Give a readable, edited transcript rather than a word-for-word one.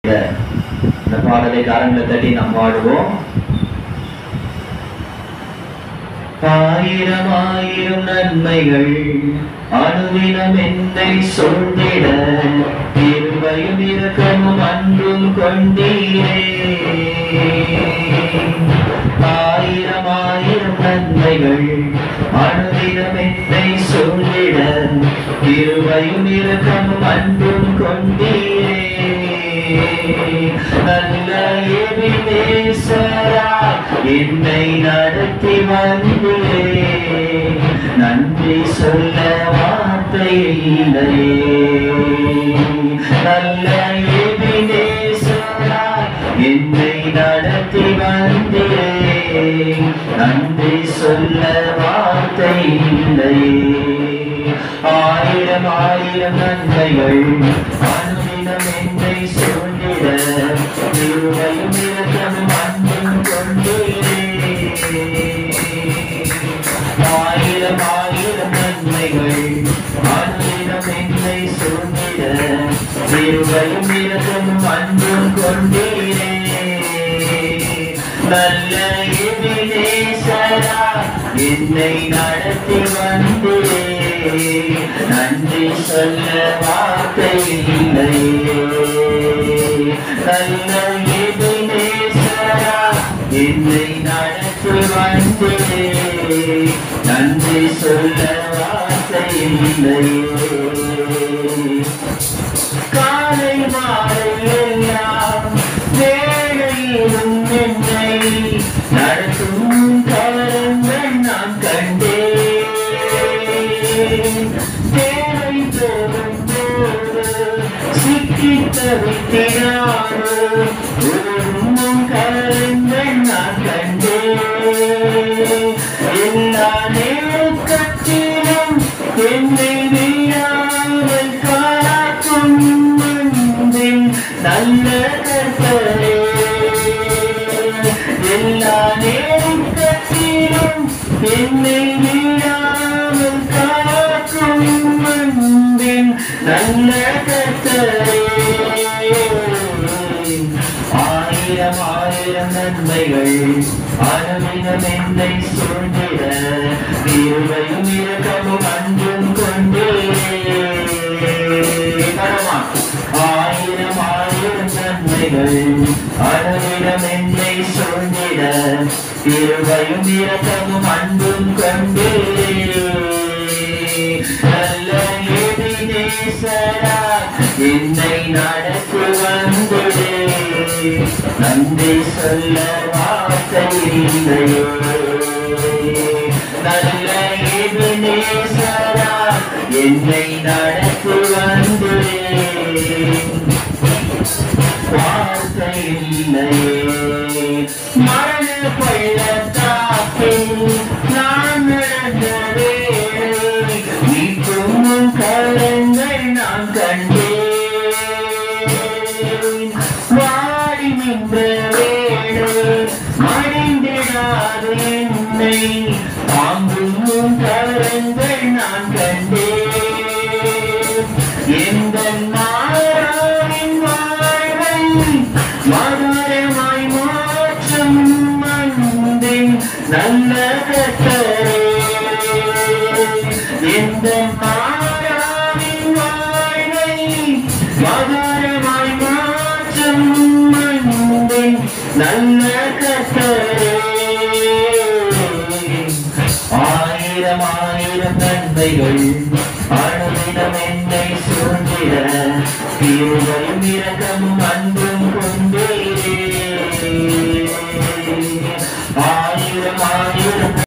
இந்த பாடலை கரங்களை தட்டி நாம் பாடுவோம். ஆயிரம் ஆயிரம் நன்மைகள் அனுதினம் என்னை சொல்லிட, கிருபையும் இரக்கமும் அன்பும் கொண்டீரே. ஆயிரம் ஆயிரம் நன்மைகள் அனுதினம் என்னை சொல்லிட, கிருபையும் இரக்கமும் அன்பும் கொண்டீரே. நல்ல எபினேசரா என்னை நடத்தி வந்தீரே, நன்றி சொல்ல வார்த்தை இல்லையே. நல்ல எபினேசரா என்னை நடத்தி வந்தீரே, நன்றி சொல்ல வார்த்தை இல்லையே. ஆயிரம் ஆயிரம் நன்மைகள் அனுதினம் என்னை சொல்லிட, கிருபையும் இரக்கமும் அன்பும் கொண்டீரே. ஆயிரம் ஆயிரம் நன்மைகள் அனுதினம் என்னை சொல்லிட, கிருபையும் இரக்கமும் அன்பும் கொண்டீரே. நல்ல எபினேசரா என்னை நடத்தி வந்தீரே, நன்றி சொல்ல வார்த்தை இல்லையே. நல்ல எபினேசரா என்னை நடத்தி வந்தீரே, நன்றி சொல்ல வார்த்தை இல்லையே. காலை மாலை எல்லாம் வேளையிலும் என்னை நடத்தும் கரங்கள் நான் கண்டேன். தேவை போகும் போது சிக்கி தவித்தினாரோ உருமும் கரங்கள் நான் கண்டேன். எல்லா நேரத்திலும் என்னை வீழாமல் காக்கும் அன்பின் நல்ல கர்த்தரே. எல்லா நேரத்திலும் என்னை வீழாமல் காக்கும் அன்பின் நல்ல கர்த்தரே. ஆயிரம் ஆயிரம் நன்மைகள் அனுதினம் என்னை சொல்லிட, கிருபையும் இரக்கமும் அன்பும் கொண்டீரே. ஆயிரம் ஆயிரம் நன்மைகள் அனுதினம் என்னை சொல்லிட, கிருபையும் இரக்கமும் அன்பும் கொண்டீரே. நல்ல எபினேசரா என்னை நடத்தி வந்தீரே, நன்றி சொல்ல வார்த்தை இல்லையே. நல்ல எபினேசரா என்னை நடத்தி வந்தீரே, வார்த்தை இல்லையே. மரண பள்ளத்தாக்கில் நான் நடந்த வேளை மீட்கும் கரங்கள் நான் கண்டேன். வாடி நின்ற வேளை மடிந்திடாது என்னை தாங்கும் கரங்கள் நான் கண்டேன். எந்த நாளின் வாழ்வை மதுரமாய் மாற்றும் அன்பின் நல்ல கர்த்தரே. எந்த நாளின் வாழ்வை மதுரமாய் மாற்றும் அன்பின் நல்ல கர்த்தரே. ஆயிரம் ஆயிரம் நன்மைகள் அனுதினம் என்னை சொல்லிட, கிருபை